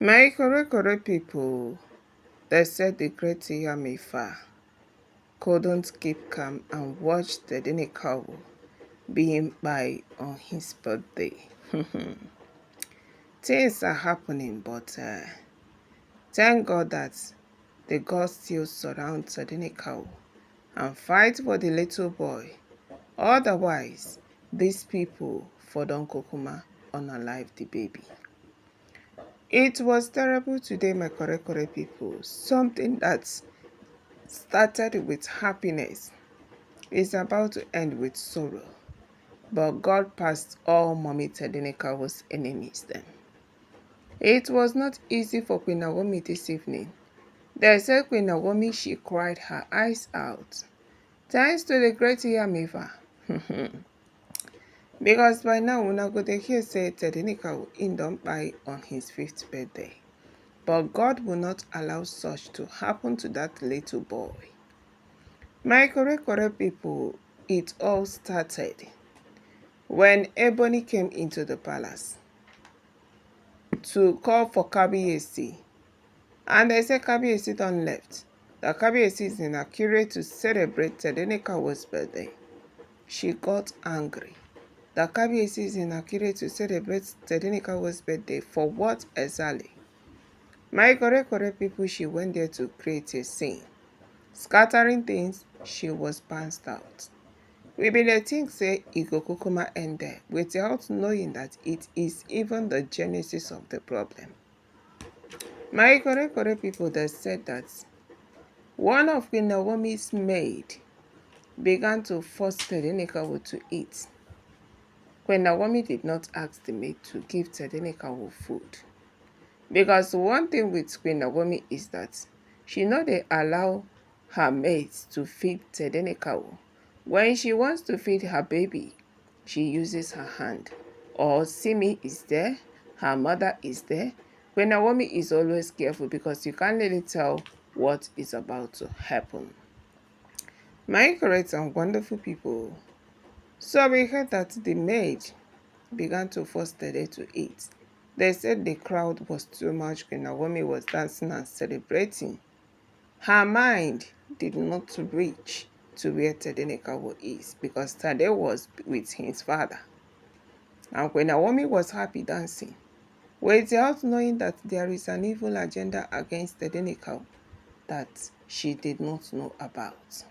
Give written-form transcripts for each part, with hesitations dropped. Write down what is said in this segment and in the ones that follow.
My correct people, they said the great Yamifa couldn't keep calm and watched Tadenikawo being by on his birthday. Things are happening, but thank God that the gods still surround Tadenikawo and fight for the little boy. Otherwise, these people for Don Kokuma unalive the baby. It was terrible today, my correct people. Something that started with happiness is about to end with sorrow. But God passed all Mommy Tadenikawo's enemies then. It was not easy for Queen Naomi this evening. They said Queen Naomi, she cried her eyes out. Thanks to the great Yamifa. Because by now, una go dey hear say Tadenikawo in don kpai on his 5th birthday. But God will not allow such to happen to that little boy. My correct people, it all started when Ebony came into the palace to call for Kabiyesi. And they said Kabiyesi don left. That Kabiyesi is in Akure to celebrate Tadenikawo's birthday. She got angry. That Kabiyesi is in Akure to celebrate Tadenikawo's birthday. For what exactly? My correct people, she went there to create a scene. Scattering things, she was bounced out. We bin dey think say e go kukuma end there without knowing that it is even the genesis of the problem. My correct people that said that one of Queen Naomi's maid began to force Tadenikawo to eat. Queen Naomi did not ask the maid to give Tadenikawo food. Because one thing with Queen Naomi is that she no dey allow her maids to feed Tadenikawo. When she wants to feed her baby, she uses her hand. Or Simi is there, her mother is there. Queen Naomi is always careful because you can't really tell what is about to happen. My correct and wonderful people. So we heard that the maid began to force Tede to eat. They said the crowd was too much. Queen Naomi was dancing and celebrating. Her mind did not reach to where Tadenikawo is because Tade was with his father. And Queen Naomi was happy dancing, without knowing that there is an evil agenda against Tadenikawo that she did not know about.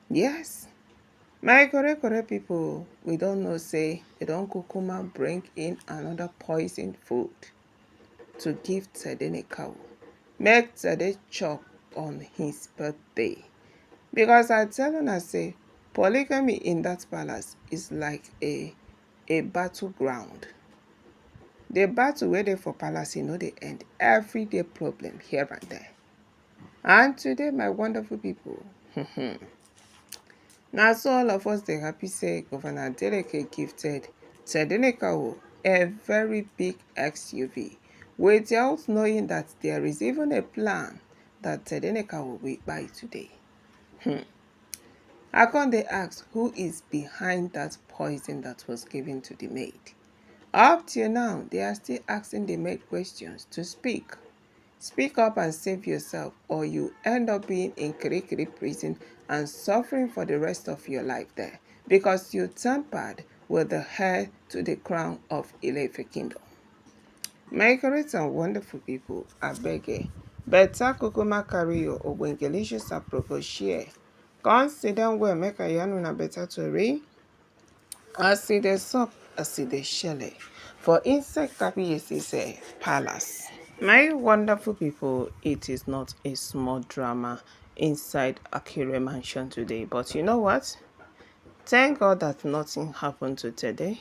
Yes, my correct people, we don't know say they don't kukuma bring in another poison food to give Tadenikawo. Make Tade chop on his birthday. Because I tell una say polygamy in that palace is like a battleground. The battle wey dey for palace e no dey end. Everyday problem here and there. And today, my wonderful people, now so all of us dey happy say Governor Adeleke gifted Tadenikawo a very big SUV without knowing that there is even a plan that Tadenikawo will buy today. I come dey ask who is behind that poison that was given to the maid. Up till now, they are still asking the maid questions to speak. Speak up and save yourself, or you end up being in Kirikiri prison and suffering for the rest of your life there because you tampered with the heir to the crown of Ile-Ife Kingdom. My correct and wonderful people, abeg better kukuma carry your ogbongelicious approach share. Come sit down well, make I yarn una better tori. As e dey sup, as e dey shele for inside Kabiyesi's palace. My wonderful people, it is not a small drama inside Akure Mansion today. But you know what? Thank God that nothing happened to today.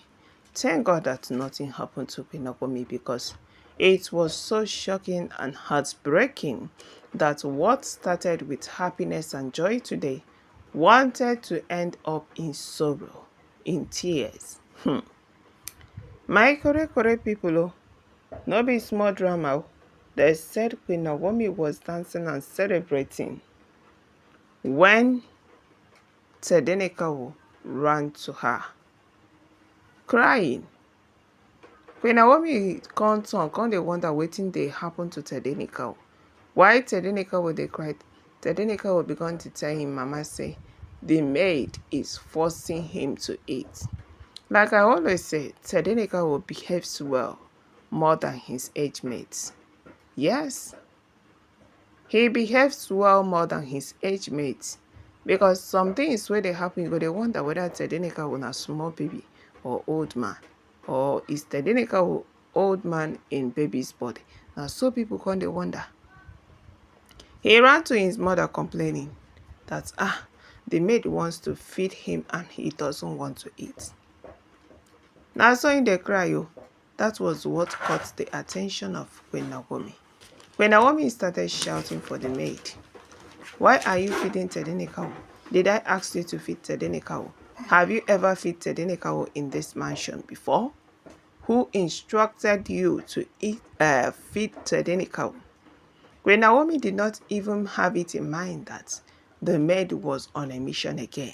Thank God that nothing happened to Queen Naomi because it was so shocking and heartbreaking that what started with happiness and joy today wanted to end up in sorrow, in tears. My correct people, no be small drama. They said Queen Naomi was dancing and celebrating when Tadenikawo ran to her, crying. Queen Naomi come dey wonder wetin dey happen to Tadenikawo. Why Tadenikawo dey cry? Tadenikawo began to tell him mama say the maid is forcing him to eat. Like I always say, Tadenikawo behaves well more than his age mates. Yes, he behaves well more than his age mates, because some things wey dey happen, you go dey wonder whether Tadenikawo na small baby or old man, or is Tadenikawo old man in baby's body. Na so people come dey wonder. He ran to his mother complaining that the maid wants to feed him and he doesn't want to eat. Na so he dey cry o. That was what caught the attention of Queen Naomi. Queen Naomi started shouting for the maid. Why are you feeding Tadenikawo? Did I ask you to feed Tadenikawo? Have you ever fed Tadenikawo in this mansion before? Who instructed you to feed Tadenikawo? Queen Naomi did not even have it in mind that the maid was on a mission again.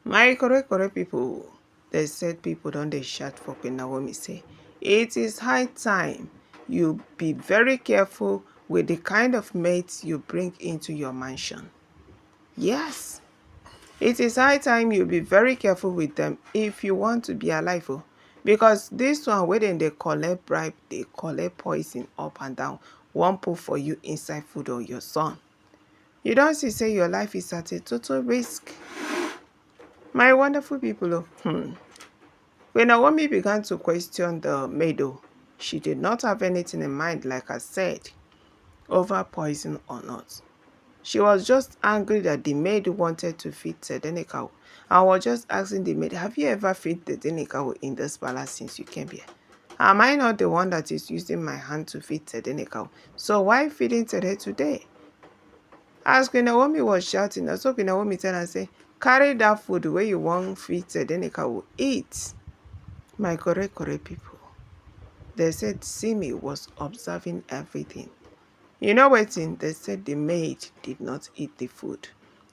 My correct people, they said people don't dey shout for Queen Naomi say, it is high time you be very careful with the kind of mates you bring into your mansion. Yes, it is high time you be very careful with them if you want to be alive. Because this one wey dem dey collect bribe, dey collect poison up and down, wan put for you inside food or your son. You don't see say your life is at a total risk. My wonderful people, when Naomi began to question the maid, she did not have anything in mind, like I said, over poison or not. She was just angry that the maid wanted to feed Tadenikawo. I was just asking the maid, have you ever fed Tadenikawo in this palace since you came here? Am I not the one that is using my hand to feed Tadenikawo? So why feeding Tade today? As Queen Naomi was shouting, so Queen Naomi tell her, say, carry that food where you want feed Tadenikawo, eat. My correct people. They said Simi was observing everything. You know wetin? They said the maid did not eat the food.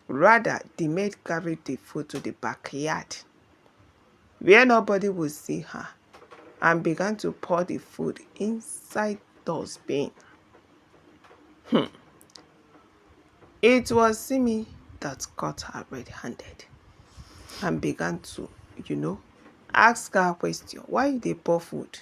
Rather, the maid carried the food to the backyard where nobody would see her and began to pour the food inside dustbin. It was Simi that caught her red-handed and began to, ask her a question. Why you dey pour food?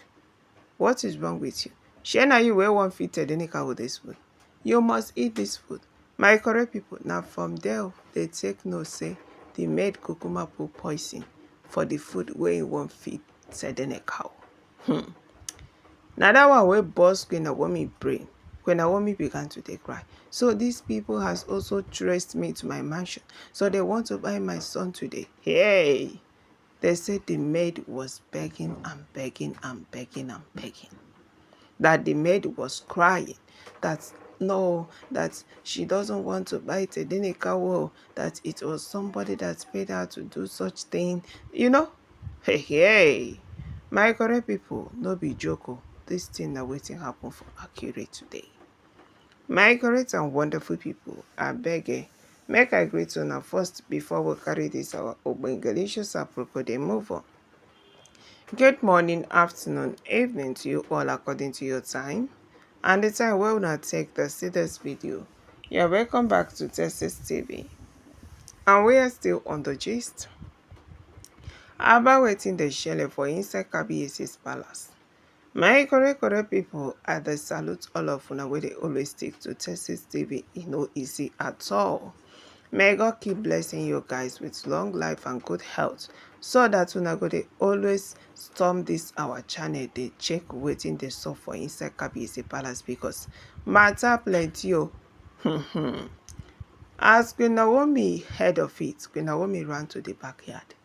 What is wrong with you? Shey na you wey wan feed Tadenikawo this food? You must eat this food. My correct people, now from there, they take note say the maid kukuma put poison for the food where you wan feed Tadenikawo. Now that one wey burst Queen Naomi brain. Queen Naomi began to dey cry. So these people has also traced me to my mansion. So they want to buy my son today. Hey! They said the maid was begging and begging and begging and begging. That the maid was crying. That no, that she doesn't want to buy Tadenikawo. That it was somebody that paid her to do such thing. Hey. My correct people, no be joke. This thing na wetin happen for Akure today. My correct and wonderful people, abeg make I greet una first before we carry this our ogbongelicious apropos dey move on. Good morning, afternoon, evening to you all according to your time and the time wey una take to see this video. You're welcome back to Texas TV. And we are still on the gist about wetin dey shele for inside Kabiyesi's palace. My correct people, I dey salute all of una wey dey always stick to Texas TV. E no easy at all. May God keep blessing you guys with long life and good health, so that una go dey always storm this our channel, dey check wetin dey sup for inside Kabiyesi palace, because matter plenty o. As Queen Naomi heard of it, Queen Naomi ran to the backyard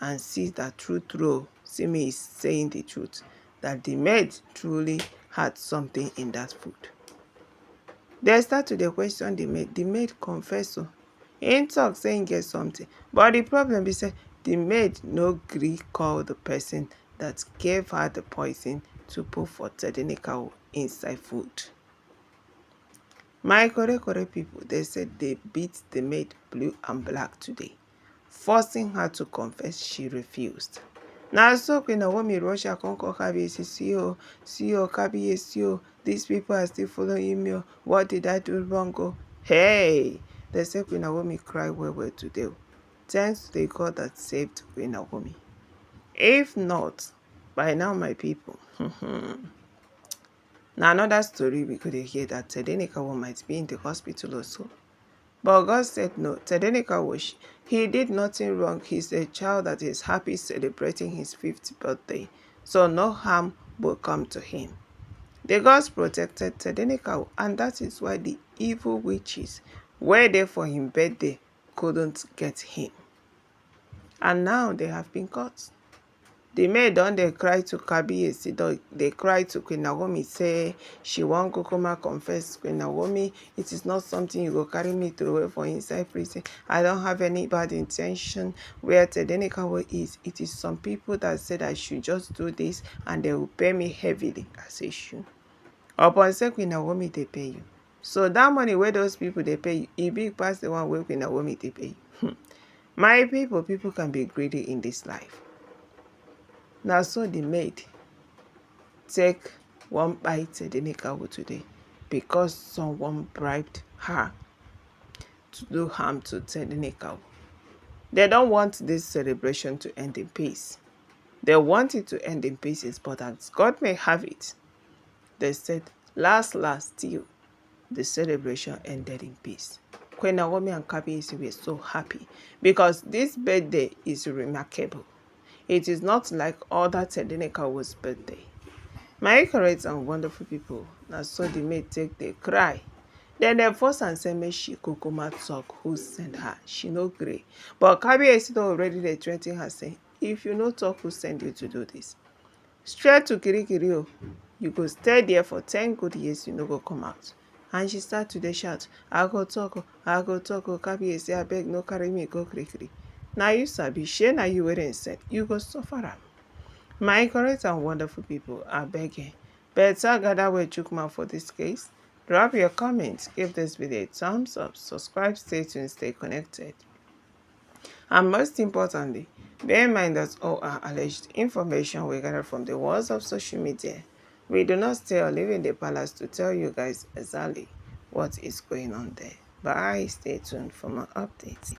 and see that true, Simi is saying the truth, that the maid truly had something in that food. They start to dey question the maid. The maid confess so. He talk saying get something. But the problem is that the maid no gree call the person that gave her the poison to put for Tadenikawo inside food. My correct people, they said they beat the maid blue and black today, forcing her to confess she refused. Na so Queen Naomi rush her come call Kabiyesi, see o Kabiyesi o, these people are still following me o, what did I do wrong o? Hey! They say Queen Naomi cry well well today o. Thanks to the God that saved Queen Naomi. If not, by now my people, na another story we could hear that Tadenikawo might be in the hospital also. But God said no. Tadenikawo, he did nothing wrong. He's a child that is happy celebrating his 50th birthday. So no harm will come to him. The gods protected Tadenikawo, and that is why the evil witches were there for his birthday couldn't get him. And now they have been caught. The maid don dey cry to Kabiyesi, dey cry to Queen Naomi say she wan kukuma confess. Queen Naomi, it is not something you go carry me throw away for inside prison. I don't have any bad intention. Where Tadenikawo is, it is some people that said I should just do this and they will pay me heavily as a shoe. Upon say Queen Naomi dey pay you. So that money wey those people dey pay you, e big pass the one wey Queen Naomi dey pay you. My people can be greedy in this life. Na so the maid take one bite Tadenikawo today because someone bribed her to do harm to Tadenikawo. They don't want this celebration to end in peace. They want it to end in pieces, but as God may have it, they said, last, still, the celebration ended in peace. Queen Naomi and Kabiyesi were so happy because this birthday is remarkable. It is not like other Tadenikawo's birthday. My correct and wonderful people, na so the maid take dey cry. Then they force am say make she kukuma talk who send her. She no gree. But Kabiyesi don already dey threa ten her say, if you no talk who send you to do this, straight to Kirikiri o, you go stay there for 10 good years, you no go come out. And she start to dey shout, I go talk o, Kabiyesi abeg no carry me go Kirikiri. Na you sabi, shey na you wey dem send, you go suffer am. My correct and wonderful people, abeg better gather well chook mouth for this case. Drop your comments, give this video a thumbs up, subscribe, stay tuned, stay connected. And most importantly, bear in mind that all our alleged information we gather from the walls of social media. We do not stay or live in the palace to tell you guys exactly what is going on there. Bye, stay tuned for more updates.